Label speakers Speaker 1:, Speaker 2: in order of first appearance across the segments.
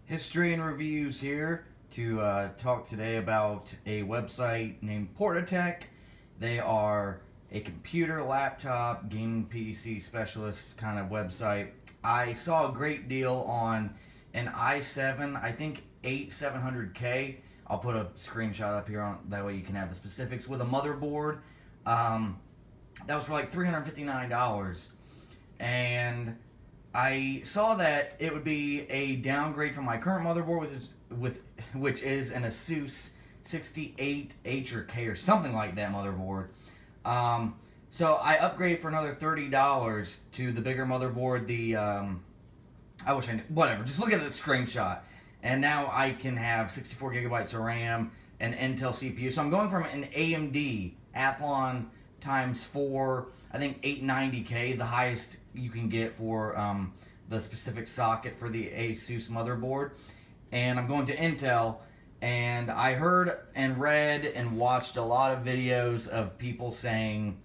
Speaker 1: History and reviews here to talk today about a website named Portatech. They are a computer, laptop, gaming PC specialist kind of website. I saw a great deal on an i7, I think 8700K. I'll put a screenshot up here on that way you can have the specifics with a motherboard. That was for like $359, and I saw that it would be a downgrade from my current motherboard, which is an Asus 68H or K or something like that motherboard. So I upgraded for another $30 to the bigger motherboard. I wish I knew, whatever. Just look at the screenshot, and now I can have 64 gigabytes of RAM and Intel CPU. So I'm going from an AMD Athlon times 4, I think 890K, the highest you can get for the specific socket for the Asus motherboard. And I'm going to Intel, and I heard and read and watched a lot of videos of people saying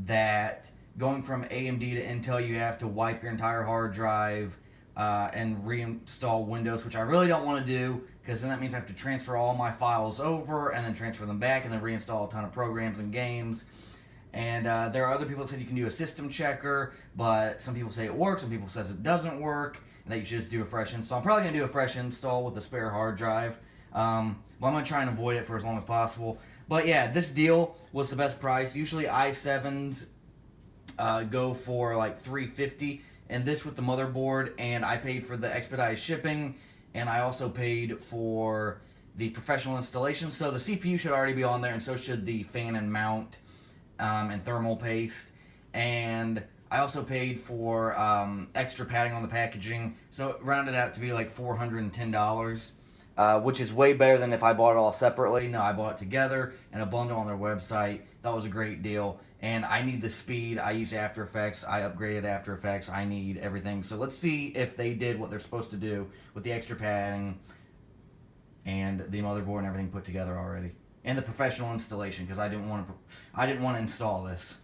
Speaker 1: that going from AMD to Intel, you have to wipe your entire hard drive and reinstall Windows, which I really don't want to do, because then that means I have to transfer all my files over and then transfer them back and then reinstall a ton of programs and games. And there are other people that said you can do a system checker, but some people say it works, some people says it doesn't work, and that you should just do a fresh install. I'm probably going to do a fresh install with a spare hard drive. Well, I'm going to try and avoid it for as long as possible. But yeah, this deal was the best price. Usually i7s go for like $350, and this with the motherboard, and I paid for the expedited shipping, and I also paid for the professional installation. So the CPU should already be on there, and so should the fan and mount and thermal paste. And I also paid for extra padding on the packaging, so it rounded out to be like $410, which is way better than if I bought it all separately. No, I bought it together in a bundle on their website. That was a great deal, and I need the speed. I use After Effects. I upgraded After Effects. I need everything. So let's see if they did what they're supposed to do with the extra padding and the motherboard and everything put together already, and the professional installation, because I didn't want to install this.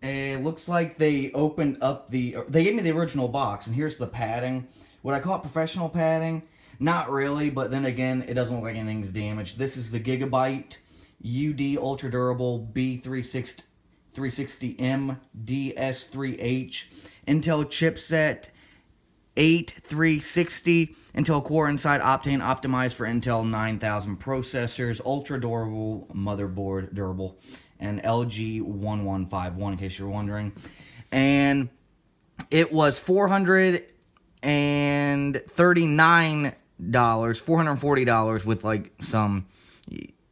Speaker 1: It looks like they opened up they gave me the original box, and here's the padding. Would I call it professional padding? Not really, but then again, it doesn't look like anything's damaged. This is the Gigabyte UD Ultra Durable B360M-DS3H Intel chipset, 8360 Intel Core inside, Optane optimized for Intel 9000 processors, ultra durable motherboard, durable, and LG1151 in case you're wondering. And it was $440 with like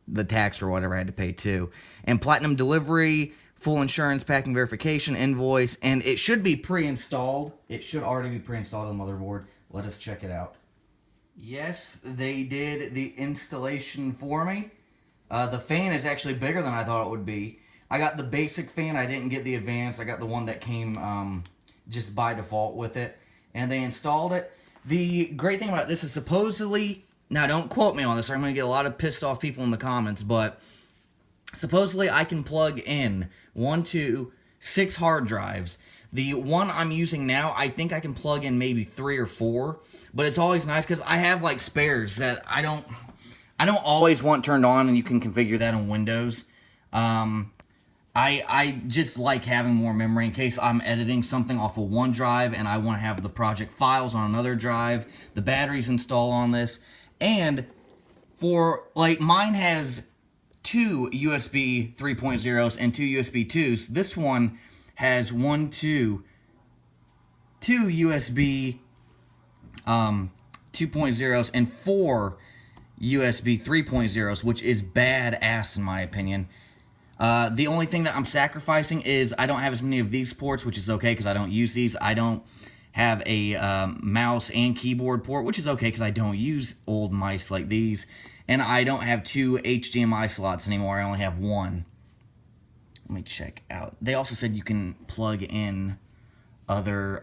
Speaker 1: the tax or whatever I had to pay too. And platinum delivery, full insurance, packing verification, invoice, and it should be pre-installed. It should already be pre-installed on the motherboard. Let us check it out. Yes, they did the installation for me. The fan is actually bigger than I thought it would be. I got the basic fan. I didn't get the advanced. I got the one that came just by default with it. And they installed it. The great thing about this is supposedly, now don't quote me on this, or I'm going to get a lot of pissed off people in the comments, but supposedly I can plug in 1, 2, 6 hard drives. The one I'm using now, I think I can plug in maybe 3 or 4, but it's always nice because I have like spares that I don't always want turned on, and you can configure that on Windows. I just like having more memory in case I'm editing something off of one drive and I want to have the project files on another drive. The batteries installed on this, and for like mine has 2 USB 3.0s and 2 USB 2s. This one has 2 USB 2.0s and 4 USB 3.0s, which is badass in my opinion. The only thing that I'm sacrificing is I don't have as many of these ports, which is okay because I don't use these. I don't have a mouse and keyboard port, which is okay because I don't use old mice like these. And I don't have 2 HDMI slots anymore. I only have 1. Let me check out. They also said you can plug in other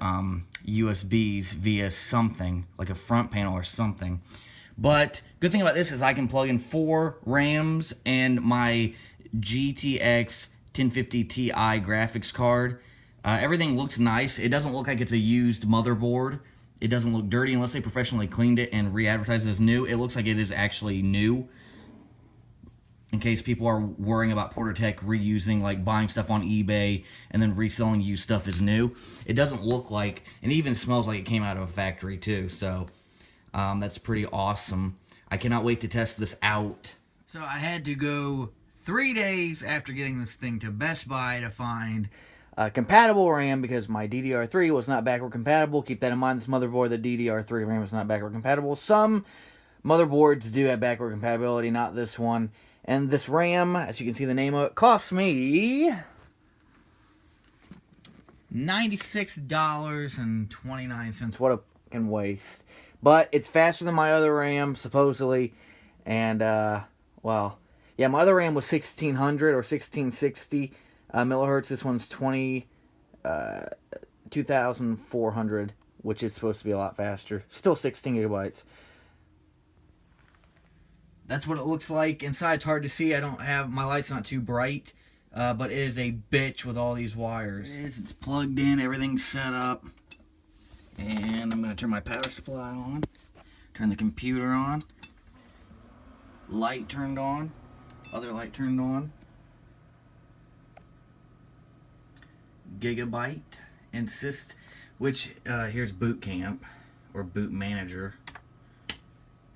Speaker 1: USBs via something, like a front panel or something. But good thing about this is I can plug in 4 RAMs and my GTX 1050 Ti graphics card. Everything looks nice. It doesn't look like it's a used motherboard. It doesn't look dirty unless they professionally cleaned it and re-advertised it as new. It looks like it is actually new. In case people are worrying about PortaTech reusing, like buying stuff on eBay and then reselling used stuff as new. It doesn't look like, and it even smells like it came out of a factory too. So that's pretty awesome. I cannot wait to test this out. So I had to go 3 days after getting this thing to Best Buy to find compatible RAM because my DDR3 was not backward compatible. Keep that in mind, this motherboard, the DDR3 RAM is not backward compatible. Some motherboards do have backward compatibility, not this one. And this RAM, as you can see the name of it, cost me $96.29. What a fucking waste. But it's faster than my other RAM, supposedly. And, well, yeah, my other RAM was 1600 or 1660 millihertz. This one's 2400, which is supposed to be a lot faster. Still 16 gigabytes. That's what it looks like. Inside, it's hard to see. I don't have, my light's not too bright, but it is a bitch with all these wires. It's plugged in, everything's set up. And I'm going to turn my power supply on. Turn the computer on. Light turned on. Other light turned on. Gigabyte. Insist. Which, here's Boot Camp. Or Boot Manager.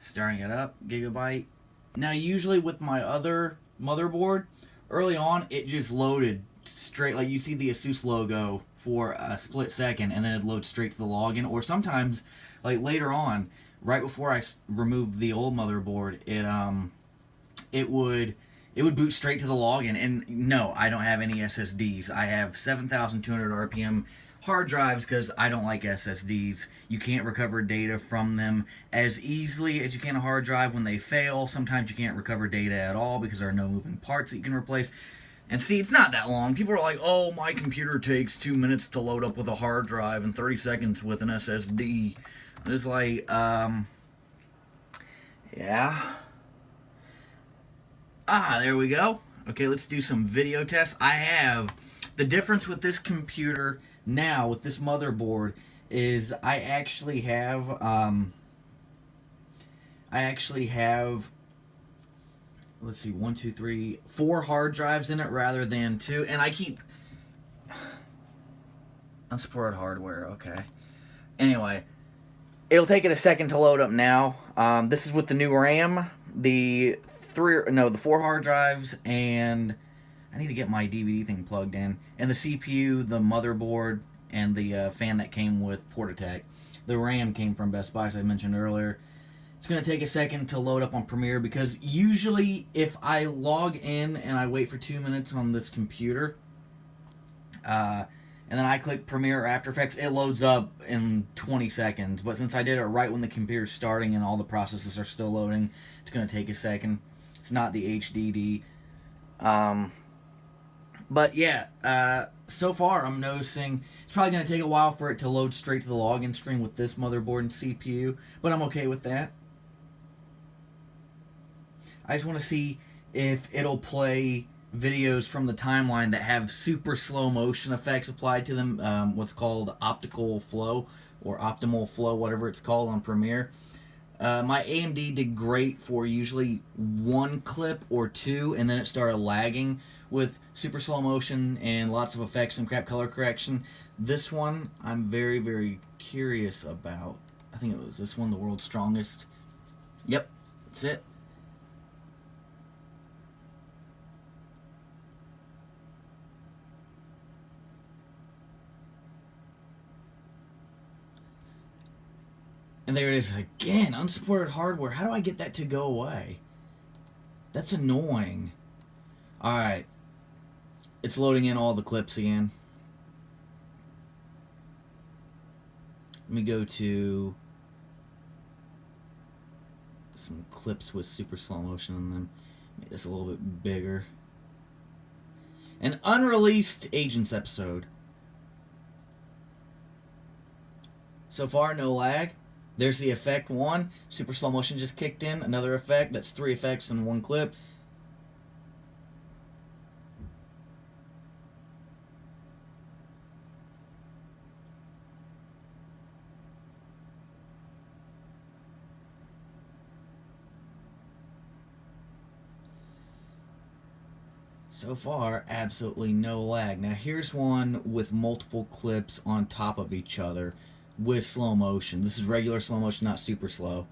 Speaker 1: Starting it up. Gigabyte. Now, usually with my other motherboard, early on, it just loaded straight. Like, you see the Asus logo for a split second, and then it loads straight to the login. Or sometimes, like, later on, right before I removed the old motherboard, it would boot straight to the login. And no, I don't have any SSDs. I have 7,200 RPM hard drives because I don't like SSDs. You can't recover data from them as easily as you can a hard drive when they fail. Sometimes you can't recover data at all because there are no moving parts that you can replace. And see, it's not that long. People are like, oh, my computer takes 2 minutes to load up with a hard drive and 30 seconds with an SSD. It's like, yeah. There we go. Okay, let's do some video tests. I have the difference with this computer now with this motherboard is I actually have let's see, 1, 2, 3, 4 hard drives in it rather than 2, and I keep unsupported hardware. Okay. Anyway, it'll take it a second to load up now. This is with the new RAM, the 4 hard drives, and I need to get my DVD thing plugged in, and the CPU, the motherboard, and the fan that came with PortaTech. The RAM came from Best Buy, as I mentioned earlier. It's going to take a second to load up on Premiere because usually if I log in and I wait for 2 minutes on this computer, and then I click Premiere or After Effects, it loads up in 20 seconds. But since I did it right when the computer's starting and all the processes are still loading, it's going to take a second. It's not the HDD. But yeah, so far I'm noticing it's probably going to take a while for it to load straight to the login screen with this motherboard and CPU, but I'm okay with that. I just want to see if it'll play videos from the timeline that have super slow motion effects applied to them, what's called optical flow or optimal flow, whatever it's called on Premiere. My AMD did great for usually 1 clip or 2, and then it started lagging with super slow motion and lots of effects and crap color correction. This one, I'm very, very curious about. I think it was this one, the world's strongest. Yep, that's it. And there it is again, unsupported hardware. How do I get that to go away? That's annoying. Alright. It's loading in all the clips again. Let me go to some clips with super slow motion in them. Make this a little bit bigger. An unreleased Agents episode. So far, no lag. There's the effect 1. Super slow motion just kicked in. Another effect. That's 3 effects in 1 clip. So far, absolutely no lag. Now here's one with multiple clips on top of each other with slow motion. This is regular slow motion, not super slow.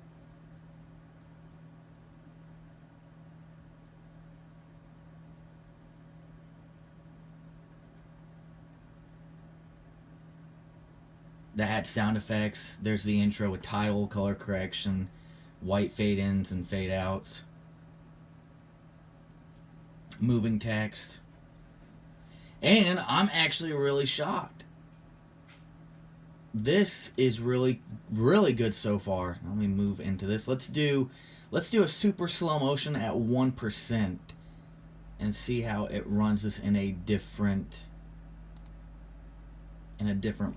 Speaker 1: That had sound effects. There's the intro with title, color correction, white fade ins and fade outs, moving text. And I'm actually really shocked. This is really good so far. Let me move into this. Let's do a super slow motion at 1% and see how it runs this in a different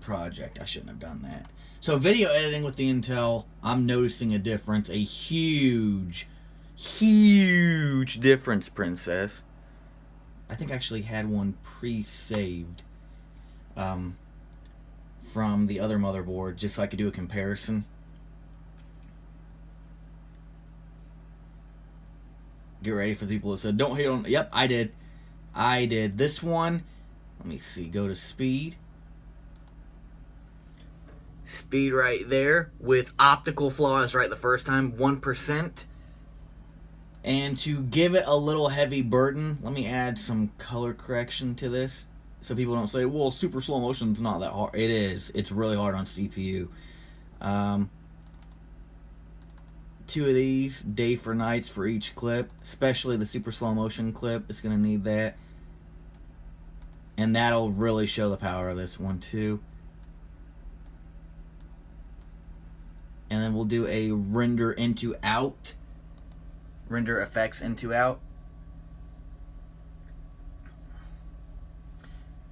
Speaker 1: project. I shouldn't have done that. So video editing with the Intel, I'm noticing a difference, a huge difference, princess. I think I actually had one pre-saved from the other motherboard just so I could do a comparison. Get ready for the people that said don't hate on. Yep, I did this one. Let me see, go to speed right there with optical flaws right the first time, 1%. And to give it a little heavy burden, let me add some color correction to this so people don't say, well, super slow motion's not that hard. It is. It's really hard on CPU. 2 of these, day for nights for each clip, especially the super slow motion clip. It's going to need that. And that'll really show the power of this. 1, 2. And then we'll do a render into out. Render effects into out.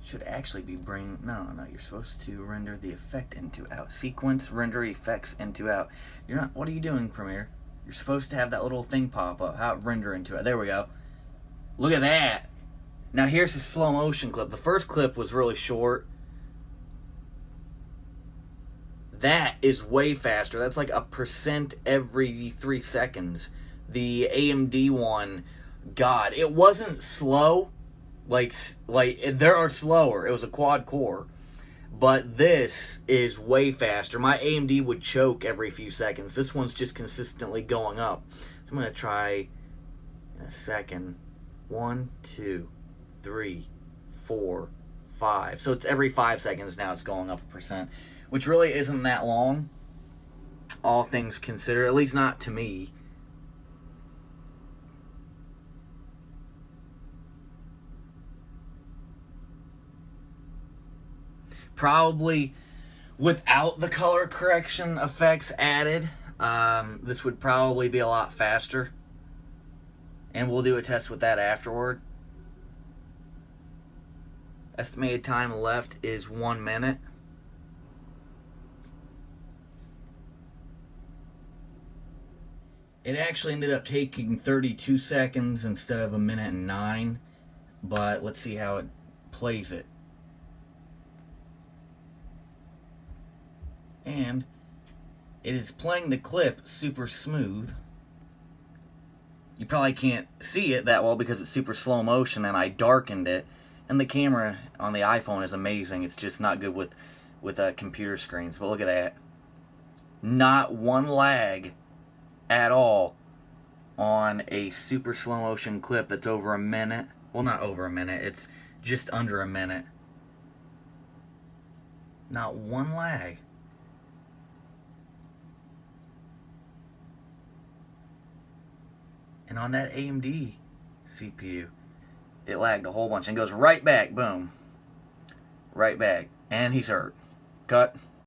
Speaker 1: Should actually be no, you're supposed to render the effect into out. Sequence, render effects into out. You're not, what are you doing, Premiere? You're supposed to have that little thing pop up. How render into it. There we go. Look at that. Now here's the slow motion clip. The first clip was really short. That is way faster. That's like 1% every 3 seconds. The AMD one, God, it wasn't slow. Like there are slower. It was a quad core. But this is way faster. My AMD would choke every few seconds. This one's just consistently going up. So I'm going to try in a second. 1, 2, 3, 4, 5. So it's every 5 seconds now it's going up 1%. Which really isn't that long, all things considered, at least not to me. Probably without the color correction effects added, this would probably be a lot faster. And we'll do a test with that afterward. Estimated time left is 1 minute. It actually ended up taking 32 seconds instead of 1:09, but let's see how it plays it. And it is playing the clip super smooth. You probably can't see it that well because it's super slow motion and I darkened it. And the camera on the iPhone is amazing. It's just not good with computer screens. But look at that. Not one lag at all on a super slow motion clip that's over a minute. Well, not over a minute. It's just under a minute. Not one lag. And on that AMD CPU, it lagged a whole bunch and goes right back. Boom. Right back. And he's hurt. Cut.